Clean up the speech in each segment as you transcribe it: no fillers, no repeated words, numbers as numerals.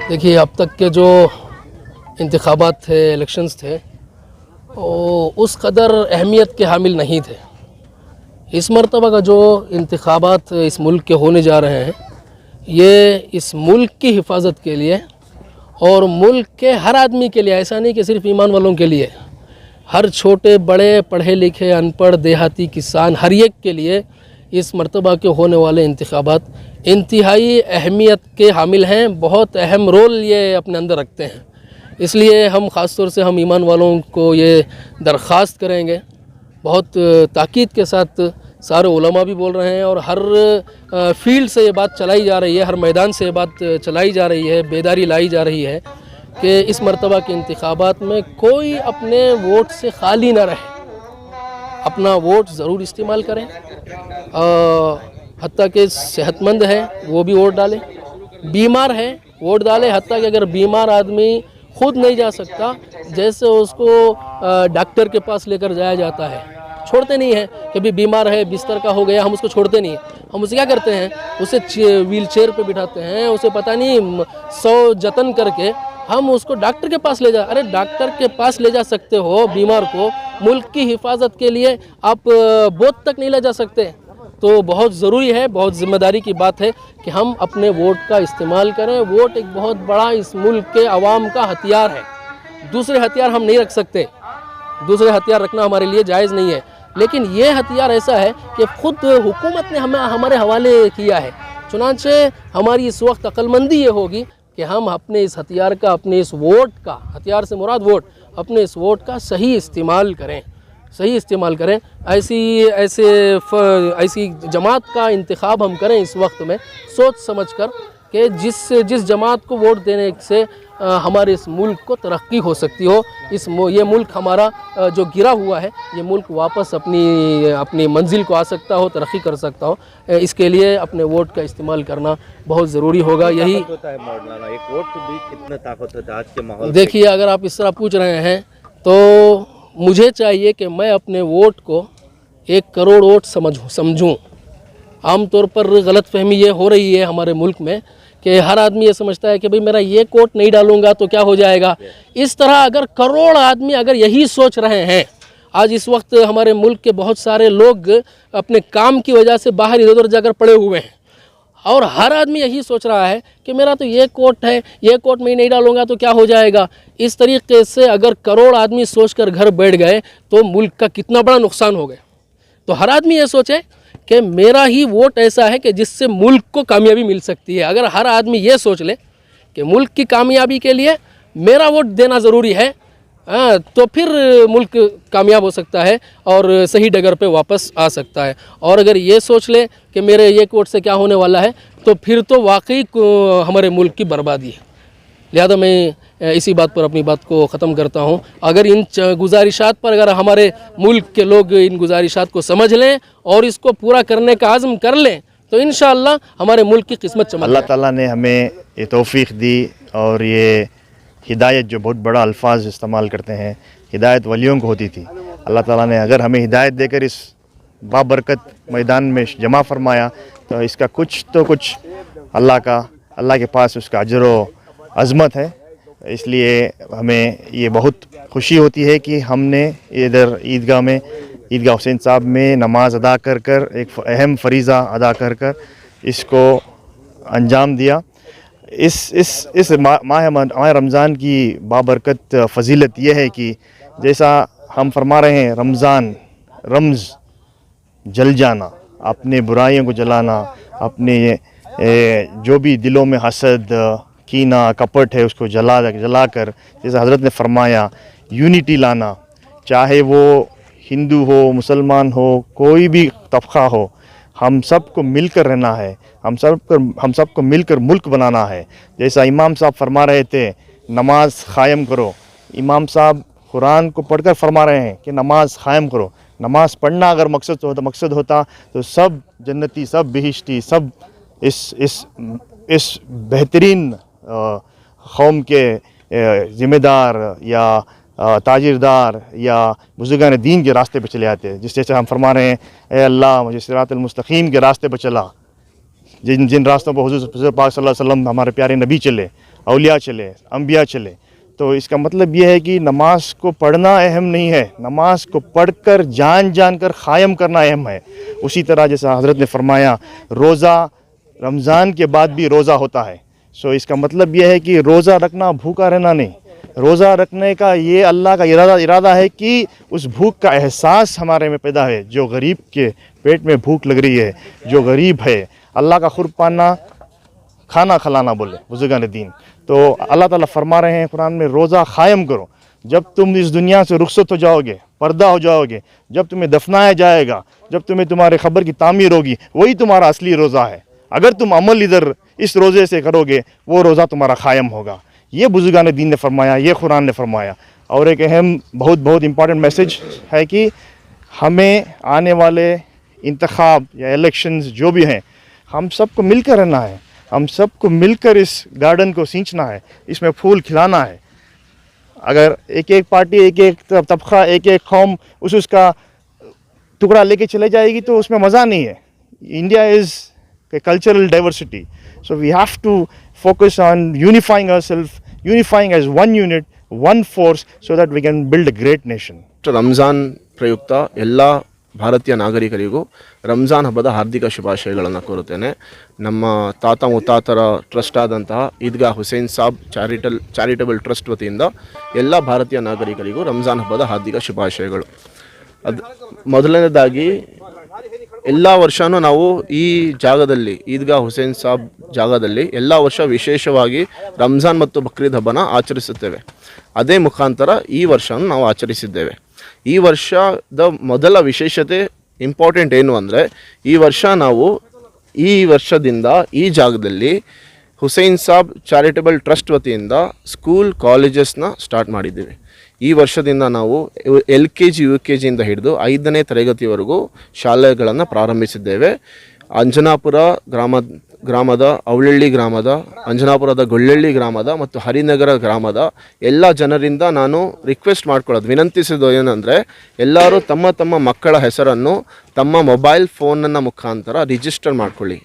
देखिए, अब तक के जो इंतखाबात थे, इलेक्शंस थे, वो उस कदर अहमियत के हामिल नहीं थे। इस मरतबा का जो इंतखाबात इस मुल्क के होने जा रहे हैं, ये इस मुल्क की हिफाजत के लिए और मुल्क के हर आदमी के लिए, ऐसा नहीं कि सिर्फ ईमान वालों के लिए, हर छोटे बड़े, पढ़े लिखे, अनपढ़, देहाती, किसान, हर एक के लिए इस मरतबा के होने वाले इंतखाबात इंतहाई अहमियत के हामिल हैं। बहुत अहम रोल ये अपने अंदर रखते हैं। इसलिए हम ख़ास तौर से हम ईमान वालों को ये दरख्वास्त करेंगे, बहुत ताक़ीद के साथ सारे उलमा भी बोल रहे हैं और हर फील्ड से ये बात चलाई जा रही है, हर मैदान से ये बात चलाई जा रही है, बेदारी लाई जा रही है कि इस मरतबा के इंतखाबात में कोई अपने वोट से खाली ना रहे, अपना वोट ज़रूर इस्तेमाल करें। हत्ता कि सेहतमंद है वो भी वोट डालें, बीमार है वोट डालें। हत्ता कि अगर बीमार आदमी खुद नहीं जा सकता, जैसे उसको डॉक्टर के पास लेकर जाया जाता है, छोड़ते नहीं हैं कि भी बीमार है, बिस्तर का हो गया, हम उसको छोड़ते नहीं हैं। हम उसे क्या करते हैं, उसे व्हील चेयर पर बिठाते हैं, उसे पता नहीं 100 जतन करके हम उसको डॉक्टर के पास ले जा। अरे डॉक्टर के पास ले जा सकते हो बीमार को, मुल्क की हिफाजत के लिए आप बोध तक नहीं ले जा सकते। तो बहुत ज़रूरी है, बहुत ज़िम्मेदारी की बात है कि हम अपने वोट का इस्तेमाल करें। वोट एक बहुत बड़ा इस मुल्क के अवाम का हथियार है। दूसरे हथियार हम नहीं रख सकते, दूसरे हथियार रखना हमारे लिए जायज़ नहीं है, लेकिन ये हथियार ऐसा है कि ख़ुद हुकूमत ने हमें हमारे हवाले किया है। चुनांचे हमारी इस वक्त अक्लमंदी ये होगी कि हम अपने इस हथियार का, अपने इस वोट का, हथियार से मुराद वोट, अपने इस वोट का सही इस्तेमाल करें, सही इस्तेमाल करें। ऐसी जमात का इंतखाब हम करें इस वक्त में सोच समझ कर कि जिस जमात को वोट देने से हमारे इस मुल्क को तरक्की हो सकती हो। ये मुल्क हमारा जो गिरा हुआ है, ये मुल्क वापस अपनी मंजिल को आ सकता हो, तरक्की कर सकता हो। इसके लिए अपने वोट का इस्तेमाल करना बहुत ज़रूरी होगा। यही होता है मौलाना, एक वोट भी कितना ताकत होता है आज के माहौल। देखिए, अगर आप इस तरह पूछ रहे हैं तो मुझे चाहिए कि मैं अपने वोट को 1 करोड़ वोट समझूं। आमतौर पर गलतफहमी ये हो रही है हमारे मुल्क में कि हर आदमी ये समझता है कि भाई मेरा ये वोट नहीं डालूंगा तो क्या हो जाएगा। इस तरह अगर करोड़ आदमी अगर यही सोच रहे हैं, आज इस वक्त हमारे मुल्क के बहुत सारे लोग अपने काम की वजह से बाहर इधर उधर जाकर पड़े हुए हैं और हर आदमी यही सोच रहा है कि मेरा तो ये वोट है, ये वोट मैं नहीं डालूंगा तो क्या हो जाएगा। इस तरीके से अगर करोड़ आदमी सोचकर घर बैठ गए तो मुल्क का कितना बड़ा नुकसान हो गया। तो हर आदमी ये सोचे कि मेरा ही वोट ऐसा है कि जिससे मुल्क को कामयाबी मिल सकती है। अगर हर आदमी ये सोच ले कि मुल्क की कामयाबी के लिए मेरा वोट देना ज़रूरी है, तो फिर मुल्क कामयाब हो सकता है और सही डगर पे वापस आ सकता है। और अगर ये सोच ले कि मेरे ये वोट से क्या होने वाला है, तो फिर तो वाकई हमारे मुल्क की बर्बादी है। लिहाजा मैं इसी बात पर अपनी बात को ख़त्म करता हूँ। अगर इन गुजारिशात पर अगर हमारे मुल्क के लोग इन गुजारिशात को समझ लें और इसको पूरा करने का आज़म कर लें तो इंशाअल्लाह हमारे मुल्क की किस्मत चमक। अल्लाह ताला ने हमें ये तौफीक दी और ये हिदायत, जो बहुत बड़ा अल्फाज इस्तेमाल करते हैं, हिदायत वलियों को होती थी। अल्लाह ताला ने अगर हमें हिदायत देकर इस बाबरकत मैदान में जमा फरमाया तो इसका कुछ अल्लाह के पास उसका अजर व अज़मत है। इसलिए हमें ये बहुत खुशी होती है कि हमने इधर ईदगाह हुसैन साहब में नमाज अदा कर एक अहम फ़रीज़ा अदा कर इसको अंजाम दिया। इस माह रमज़ान की बाबरकत फ़जीलत यह है कि जैसा हम फरमा रहे हैं, रमज़ जल जाना, अपने बुराइयों को जलाना, अपने जो भी दिलों में हसद, कीना, कपट है उसको जलाकर जैसे हज़रत ने फरमाया यूनिटी लाना, चाहे वो हिंदू हो, मुसलमान हो, कोई भी तबका हो, हम सबको मिलकर रहना है, हम सबको मिलकर मुल्क बनाना है। जैसा इमाम साहब फरमा रहे थे नमाज क़ायम करो, इमाम साहब कुरान को पढ़कर फरमा रहे हैं कि नमाज क़ायम करो। नमाज पढ़ना अगर मकसद होता तो सब जन्नती, सब बिहिश्ती, सब इस बेहतरीन कौम के ज़िम्मेदार या ताजिरदार या बुज़ुर्गान दीन के रास्ते पर चले आते हैं। जिस जैसे हम फरमा रहे हैं, ए अल्लाह मुझे सिरातुल मुस्तकीम के रास्ते पर चला, जिन रास्तों पर हुज़ूर पाक सल्लल्लाहु अलैहि वसल्लम हमारे प्यारे नबी चले, औलिया चले, अम्बिया चले। तो इसका मतलब ये है कि नमाज को पढ़ना अहम नहीं है, नमाज को पढ़कर जान जान कर क़ायम करना अहम है। उसी तरह जैसा हज़रत ने फरमाया रोज़ा रमज़ान के बाद भी रोज़ा होता है। सो इसका मतलब यह है कि रोज़ा रखना भूखा रहना नहीं, रोज़ा रखने का ये अल्लाह का इरादा है कि उस भूख का एहसास हमारे में पैदा है। जो गरीब के पेट में भूख लग रही है, जो गरीब है, अल्लाह का खुर्ब पाना खाना खिलाना बोले बुजुर्गान दीन। तो अल्लाह ताला फरमा रहे हैं कुरान में, रोज़ा क़ायम करो। जब तुम इस दुनिया से रुखसत हो जाओगे, पर्दा हो जाओगे, जब तुम्हें दफनाया जाएगा, जब तुम्हें तुम्हारे ख़बर की तामीर होगी, वही तुम्हारा असली रोज़ा है। अगर तुम अमल इधर इस रोज़े से करोगे, वो रोज़ा तुम्हारा क़ायम होगा। ये बुजुर्गान दीन ने फरमाया, ये कुरान ने फरमाया। और एक अहम बहुत इंपॉर्टेंट मैसेज है कि हमें आने वाले इंतखाब या इलेक्शंस जो भी हैं, हम सबको मिलकर रहना है, हम सबको मिलकर इस गार्डन को सींचना है, इसमें फूल खिलाना है। अगर एक एक पार्टी, एक एक तबका, एक एक कौम उसका टुकड़ा लेके चले जाएगी तो उसमें मज़ा नहीं है। India is a cultural diversity, so we have to focus on unifying ourselves, unifying as one unit, one force, so that we can build a great nation. Ramzan ಪ್ರಯುಕ್ತ ಎಲ್ಲ ಭಾರತೀಯ ನಾಗರಿಕರಿಗೂ ರಂಜಾನ್ ಹಬ್ಬದ ಹಾರ್ದಿಕ ಶುಭಾಶಯಗಳನ್ನು ಕೋರುತ್ತೇನೆ. ನಮ್ಮ ತಾತ ಮುತ್ತಾತರ ಟ್ರಸ್ಟ್ ಆದಂತಹ ಈದ್ಗಾ ಹುಸೇನ್ ಸಾಬ್ ಚಾರಿಟಬಲ್ ಟ್ರಸ್ಟ್ ವತಿಯಿಂದ ಎಲ್ಲ ಭಾರತೀಯ ನಾಗರಿಕರಿಗೂ ರಂಜಾನ್ ಹಬ್ಬದ ಹಾರ್ದಿಕ ಶುಭಾಶಯಗಳು. ಅದು ಮೊದಲನೇದಾಗಿ ಎಲ್ಲ ವರ್ಷವೂ ನಾವು ಈ ಜಾಗದಲ್ಲಿ ಈದ್ಗಾ ಹುಸೇನ್ ಸಾಬ್ ಜಾಗದಲ್ಲಿ ಎಲ್ಲ ವರ್ಷ ವಿಶೇಷವಾಗಿ ರಂಜಾನ್ ಮತ್ತು ಬಕ್ರೀದ್ ಹಬ್ಬನ ಆಚರಿಸುತ್ತೇವೆ. ಅದೇ ಮುಖಾಂತರ ಈ ವರ್ಷವನ್ನು ನಾವು ಆಚರಿಸಿದ್ದೇವೆ. ಈ ವರ್ಷದ ಮೊದಲ ವಿಶೇಷತೆ ಇಂಪಾರ್ಟೆಂಟ್ ಏನು ಅಂದರೆ, ಈ ವರ್ಷ ನಾವು ಈ ವರ್ಷದಿಂದ ಈ ಜಾಗದಲ್ಲಿ ಹುಸೇನ್ ಸಾಬ್ ಚಾರಿಟಬಲ್ ಟ್ರಸ್ಟ್ ವತಿಯಿಂದ ಸ್ಕೂಲ್ ಕಾಲೇಜಸ್ನ ಸ್ಟಾರ್ಟ್ ಮಾಡಿದ್ದೀವಿ. ಈ ವರ್ಷದಿಂದ ನಾವು LKG UKG ಇಂದ ಹಿಡಿದು 5ನೇ ತರಗತಿವರೆಗೂ ಶಾಲೆಗಳನ್ನು ಪ್ರಾರಂಭಿಸಿದ್ದೇವೆ. ಅಂಜನಾಪುರ ಗ್ರಾಮದ ಅವಳಹಳ್ಳಿ ಗ್ರಾಮದ, ಅಂಜನಾಪುರದ ಗೊಳ್ಳಹಳ್ಳಿ ಗ್ರಾಮದ ಮತ್ತು ಹರಿನಗರ ಗ್ರಾಮದ ಎಲ್ಲ ಜನರಿಂದ ನಾನು ರಿಕ್ವೆಸ್ಟ್ ಮಾಡ್ಕೊಳ್ಳೋದು, ವಿನಂತಿಸೋದು ಏನಂದರೆ, ಎಲ್ಲರೂ ತಮ್ಮ ತಮ್ಮ ಮಕ್ಕಳ ಹೆಸರನ್ನು ತಮ್ಮ ಮೊಬೈಲ್ ಫೋನನ್ನು ಮುಖಾಂತರ ರಿಜಿಸ್ಟರ್ ಮಾಡ್ಕೊಳ್ಳಿ.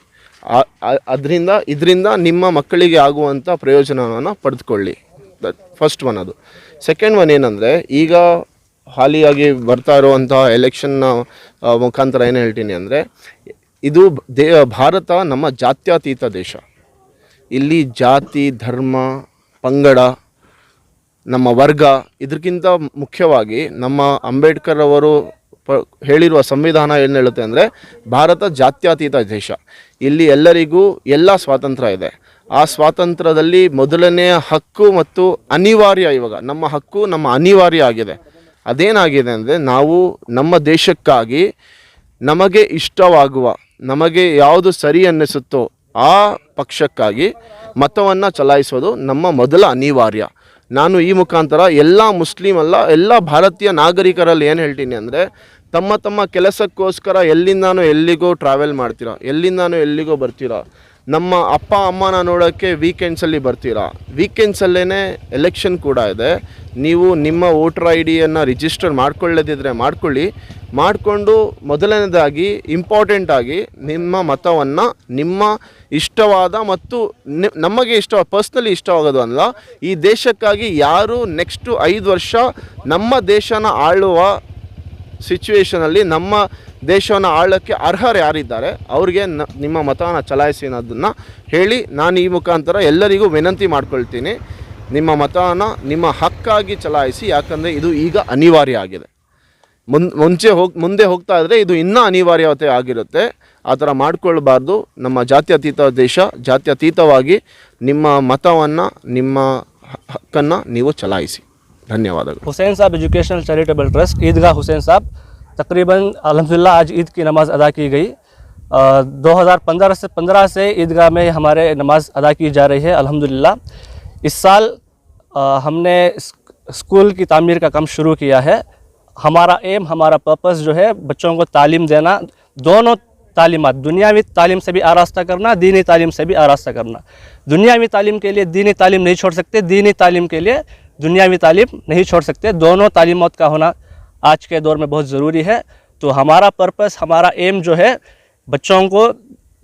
ಇದರಿಂದ ನಿಮ್ಮ ಮಕ್ಕಳಿಗೆ ಆಗುವಂಥ ಪ್ರಯೋಜನವನ್ನು ಪಡೆದುಕೊಳ್ಳಿ. ಫಸ್ಟ್ ಒನ್ ಅದು. ಸೆಕೆಂಡ್ ಒನ್ ಏನಂದರೆ, ಈಗ ಹಾಲಿಯಾಗಿ ಬರ್ತಾ ಇರುವಂಥ ಎಲೆಕ್ಷನ್ನ ಮುಖಾಂತರ ಏನು ಹೇಳ್ತೀನಿ ಅಂದರೆ, ಇದು ಭಾರತ ನಮ್ಮ ಜಾತ್ಯತೀತ ದೇಶ. ಇಲ್ಲಿ ಜಾತಿ, ಧರ್ಮ, ಪಂಗಡ, ನಮ್ಮ ವರ್ಗ, ಇದಕ್ಕಿಂತ ಮುಖ್ಯವಾಗಿ ನಮ್ಮ ಅಂಬೇಡ್ಕರ್ ಅವರು ಹೇಳಿರುವ ಸಂವಿಧಾನ ಏನು ಹೇಳುತ್ತೆ ಅಂದರೆ, ಭಾರತ ಜಾತ್ಯತೀತ ದೇಶ. ಇಲ್ಲಿ ಎಲ್ಲರಿಗೂ ಎಲ್ಲ ಸ್ವಾತಂತ್ರ್ಯ ಇದೆ. ಆ ಸ್ವಾತಂತ್ರ್ಯದಲ್ಲಿ ಮೊದಲನೆಯ ಹಕ್ಕು ಮತ್ತು ಅನಿವಾರ್ಯ, ಇವಾಗ ನಮ್ಮ ಹಕ್ಕು ನಮ್ಮ ಅನಿವಾರ್ಯ ಆಗಿದೆ. ಅದೇನಾಗಿದೆ ಅಂದರೆ, ನಾವು ನಮ್ಮ ದೇಶಕ್ಕಾಗಿ ನಮಗೆ ಇಷ್ಟವಾಗುವ, ನಮಗೆ ಯಾವುದು ಸರಿ ಅನ್ನಿಸುತ್ತೋ ಆ ಪಕ್ಷಕ್ಕಾಗಿ ಮತವನ್ನು ಚಲಾಯಿಸೋದು ನಮ್ಮ ಮೊದಲ ಅನಿವಾರ್ಯ. ನಾನು ಈ ಮುಖಾಂತರ ಎಲ್ಲ ಮುಸ್ಲಿಂ ಅಲ್ಲ, ಎಲ್ಲ ಭಾರತೀಯ ನಾಗರಿಕರಲ್ಲಿ ಏನು ಹೇಳ್ತೀನಿ ಅಂದರೆ, ತಮ್ಮ ತಮ್ಮ ಕೆಲಸಕ್ಕೋಸ್ಕರ ಎಲ್ಲಿಂದಾನೋ ಎಲ್ಲಿಗೋ ಟ್ರಾವೆಲ್ ಮಾಡ್ತೀರಾ, ಎಲ್ಲಿಂದಾನೋ ಎಲ್ಲಿಗೋ ಬರ್ತೀರಾ. ನಮ್ಮ ಅಪ್ಪ ಅಮ್ಮನ ನೋಡೋಕ್ಕೆ ವೀಕೆಂಡ್ಸಲ್ಲಿ ಬರ್ತೀರಾ. ವೀಕೆಂಡ್ಸಲ್ಲೇ ಎಲೆಕ್ಷನ್ ಕೂಡ ಇದೆ. ನೀವು ನಿಮ್ಮ ವೋಟರ್ ID-ಯನ್ನು ರಿಜಿಸ್ಟರ್ ಮಾಡ್ಕೊಳ್ಳದಿದ್ದರೆ ಮಾಡಿಕೊಂಡು ಮೊದಲನೇದಾಗಿ ಇಂಪಾರ್ಟೆಂಟಾಗಿ ನಿಮ್ಮ ಮತವನ್ನು ನಿಮ್ಮ ಇಷ್ಟವಾದ ಮತ್ತು ನಮಗೆ ಪರ್ಸ್ನಲಿ ಇಷ್ಟವಾಗೋದು ಅಲ್ಲ, ಈ ದೇಶಕ್ಕಾಗಿ ಯಾರು ನೆಕ್ಸ್ಟು 5 ವರ್ಷ ನಮ್ಮ ದೇಶನ ಆಳುವ ಸಿಚುವೇಷನಲ್ಲಿ, ನಮ್ಮ ದೇಶವನ್ನು ಆಳೋಕ್ಕೆ ಅರ್ಹರು ಯಾರಿದ್ದಾರೆ ಅವ್ರಿಗೆ ನಿಮ್ಮ ಮತವನ್ನು ಚಲಾಯಿಸಿ ಅನ್ನೋದನ್ನು ಹೇಳಿ, ನಾನು ಈ ಮುಖಾಂತರ ಎಲ್ಲರಿಗೂ ವಿನಂತಿ ಮಾಡ್ಕೊಳ್ತೀನಿ, ನಿಮ್ಮ ಮತವನ್ನು ನಿಮ್ಮ ಹಕ್ಕಾಗಿ ಚಲಾಯಿಸಿ. ಯಾಕಂದರೆ ಇದು ಈಗ ಅನಿವಾರ್ಯ ಆಗಿದೆ. ಮುಂದೆ ಹೋಗ್ತಾ ಇದ್ದರೆ ಇದು ಇನ್ನೂ ಅನಿವಾರ್ಯತೆ ಆಗಿರುತ್ತೆ. ಆ ಥರ ಮಾಡಿಕೊಳ್ಬಾರ್ದು. ನಮ್ಮ ಜಾತ್ಯತೀತ ದೇಶ, ಜಾತ್ಯತೀತವಾಗಿ ನಿಮ್ಮ ಮತವನ್ನು, ನಿಮ್ಮ ಹಕ್ಕನ್ನು ನೀವು ಚಲಾಯಿಸಿ. ಧನ್ಯವಾದಗಳು. हुसैन साहब एजुकेशनल चैरिटेबल ट्रस्ट ईदगाह हुसैन साहब, तकरीबन अल्हम्दुलिल्लाह आज ईद की नमाज़ अदा की गई। 2015 से ईदगाह में हमारे नमाज़ अदा की जा रही है अल्हम्दुलिल्लाह। इस साल हमने स्कूल की तामीर का काम शुरू किया है। हमारा एम, हमारा पर्पस जो है बच्चों को तालीम देना, दोनों तालीमात, दुनियावी तालीम से भी आरास्ता करना, दीनी तालीम से भी आरास्ता करना। दुनियावी तालीम के लिए दीनी तालीम नहीं छोड़ सकते, दीनी तालीम के लिए दुनियावी तालीम नहीं छोड़ सकते। दोनों तालीमात का होना आज के दौर में बहुत ज़रूरी है। तो हमारा पर्पस, हमारा एम जो है बच्चों को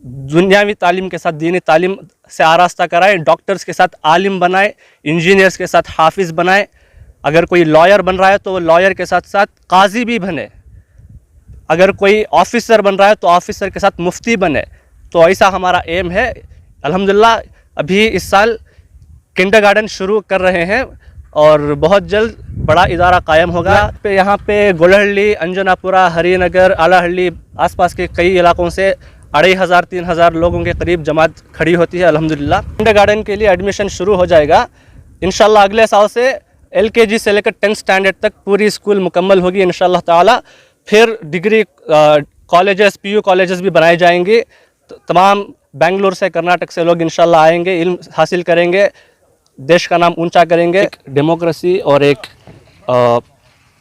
दुनियावी तालीम के साथ दीनी तालीम से आरास्ता कराएं, डॉक्टर्स के साथ आलिम बनाएं, इंजीनियर्स के साथ हाफिज़ बनाएं। अगर कोई लॉयर बन रहा है तो वो लॉयर के साथ साथ काजी भी बने। अगर कोई ऑफिसर बन रहा है तो ऑफिसर के साथ मुफ्ती बने। तो ऐसा हमारा एम है। अल्हम्दुलिल्लाह अभी इस साल किंडरगार्टन शुरू कर रहे हैं और बहुत जल्द बड़ा इदारा कायम होगा। यहाँ पे गोलहल्ली, अंजनापुरा, हरिनगर, आलाहल्ली, आसपास के कई इलाकों से 2500-3000 लोगों के करीब जमात खड़ी होती है अल्हम्दुलिल्लाह। किंडरगार्टन के लिए एडमिशन शुरू हो जाएगा इंशाल्लाह। अगले साल से LKG से लेकर 10th स्टैंडर्ड तक पूरी स्कूल मुकम्मल होगी इंशाल्लाह ताला। फिर डिग्री कॉलेजेस, PU कॉलेजेस भी बनाए जाएंगे। तमाम बेंगलोर से, कर्नाटक से लोग इंशाल्लाह आएंगे, इल्म हासिल करेंगे, देश का नाम ऊंचा करेंगे। एक डेमोक्रेसी और एक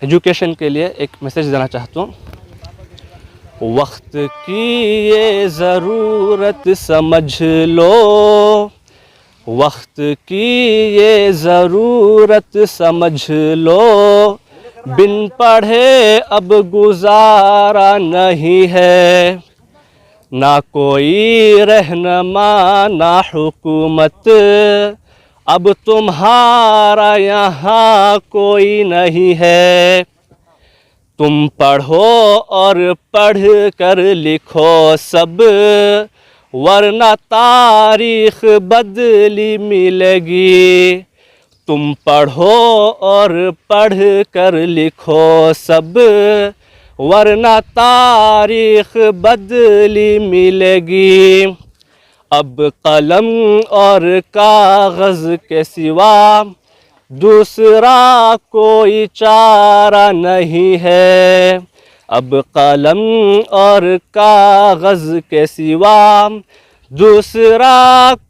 एजुकेशन के लिए एक मैसेज देना चाहता हूँ। वक्त की ये ज़रूरत समझ लो, वक्त की ये ज़रूरत समझ लो, बिन पढ़े अब गुजारा नहीं है। ना कोई रहनुमा ना हुकूमत, अब तुम्हारा यहाँ कोई नहीं है। तुम पढ़ो और पढ़ कर लिखो सब, वरना तारीख बदली मिलेगी। तुम पढ़ो और पढ़ कर लिखो सब, वरना तारीख बदली मिलेगी। अब कलम और कागज़ के सिवा दूसरा कोई चारा नहीं है। अब कलम और कागज़ के सिवा दूसरा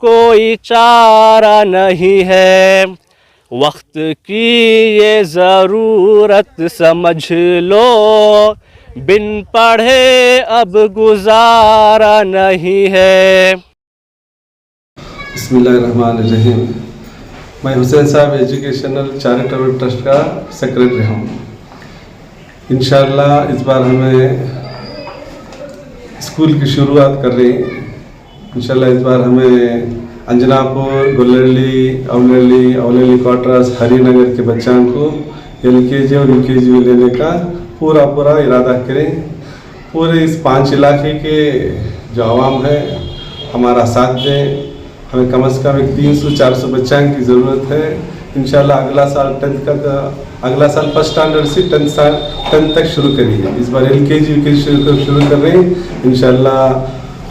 कोई चारा नहीं है। वक्त की ये ज़रूरत समझ लो, बिन पढ़े अब गुजारा नहीं है। बिस्मिल्लाहिर्रहमानिर्रहीम। मैं हुसैन साहब एजुकेशनल चैरिटेबल ट्रस्ट का सेक्रेटरी हूँ। इंशाअल्लाह इस बार हमें स्कूल की शुरुआत कर रही हैं। इंशाअल्लाह इस बार हमें अंजनापुर, गोलहल्ली, अवलेली क्वार्टर्स, हरिनगर के बच्चों को LKG और UKG में लेने का पूरा इरादा करें। पूरे इस 5 इलाके के जो आवाम है हमारा साथ दें। हमें कम से कम 300-400 बच्चों की ज़रूरत है। इंशाल्लाह अगला साल 10th का, अगला साल 1st स्टैंडर्ड से 10th तक शुरू करेंगे। इस बार LKG UKG शुरू कर रहे हैं। इंशाल्लाह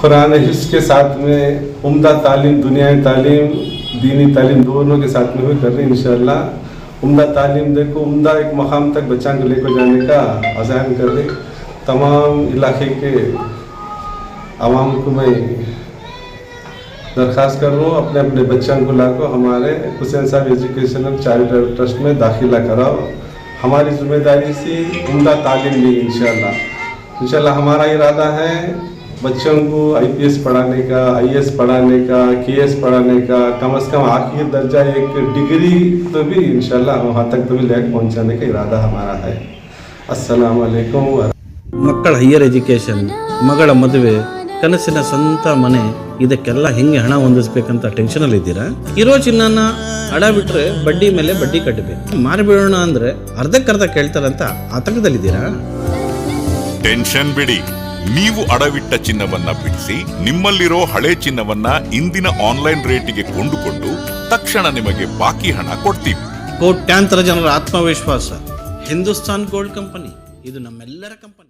कुरान हिफ्ज़ के साथ में उम्दा तालीम, दुनियाई तालीम, दीनी तालीम दोनों के साथ में भी कर रहे हैं। इंशाल्लाह उम्दा तालीम देखो, उम्दा एक मकाम तक बच्चों को लेकर जाने का अज़ान कर रहे। तमाम इलाके के आवाम को मैं दरख्वास्त कर रहा हूँ, अपने अपने बच्चों को लाकर हमारे हुसैन साहब एजुकेशनल चैरिटेबल ट्रस्ट में दाखिला कराओ। हमारी जिम्मेदारी से उम्दा तालीम ली इंशाल्लाह। हमारा इरादा है बच्चों को IPS पढ़ाने का, IAS पढ़ाने का, KS पढ़ाने का, कम से कम आखिरी दर्जा एक डिग्री तो भी इंशाल्लाह वहाँ तक तो भी लेकर पहुँचाने का इरादा हमारा है। अस्सलाम वालेकुम। ಮಕ್ಕಳ ಹೈಯರ್ ಎಜುಕೇಷನ್, ಮಗಳ ಮದುವೆ, ಕನಸಿನ ಸ್ವಂತ ಮನೆ, ಇದಕ್ಕೆಲ್ಲ ಹೆಂಗೆ ಹಣ ಹೊಂದಿಸ್ಬೇಕಂತ ಟೆನ್ಷನಲ್ಲಿ ಇದ್ದೀರಾ? ಇರೋ ಚಿನ್ನನ ಅಡ ಬಿಟ್ರೆ ಬಡ್ಡಿ ಮೇಲೆ ಬಡ್ಡಿ ಕಟ್ಟಬೇಕು. ಮಾರಿಬಿಡೋಣ ಅಂದ್ರೆ ಅರ್ಧಕ್ಕರ್ಧ ಕೇಳ್ತಾರಂತ ಆತಂಕದಲ್ಲಿದ್ದೀರಾ? ಟೆನ್ಷನ್ ಬಿಡಿ, ನೀವು ಅಡವಿಟ್ಟ ಚಿನ್ನವನ್ನ ಬಿಡಿಸಿ ನಿಮ್ಮಲ್ಲಿರೋ ಹಳೆ ಚಿನ್ನವನ್ನ ಇಂದಿನ ಆನ್ಲೈನ್ ರೇಟಿಗೆ ಕೊಂಡುಕೊಂಡು ತಕ್ಷಣ ನಿಮಗೆ ಬಾಕಿ ಹಣ ಕೊಡ್ತೀವಿ. ಕೋಟ್ಯಾಂತರ ಜನರ ಆತ್ಮವಿಶ್ವಾಸ ಹಿಂದೂಸ್ತಾನ್ ಗೋಲ್ಡ್ ಕಂಪನಿ, ಇದು ನಮ್ಮೆಲ್ಲರ ಕಂಪನಿ.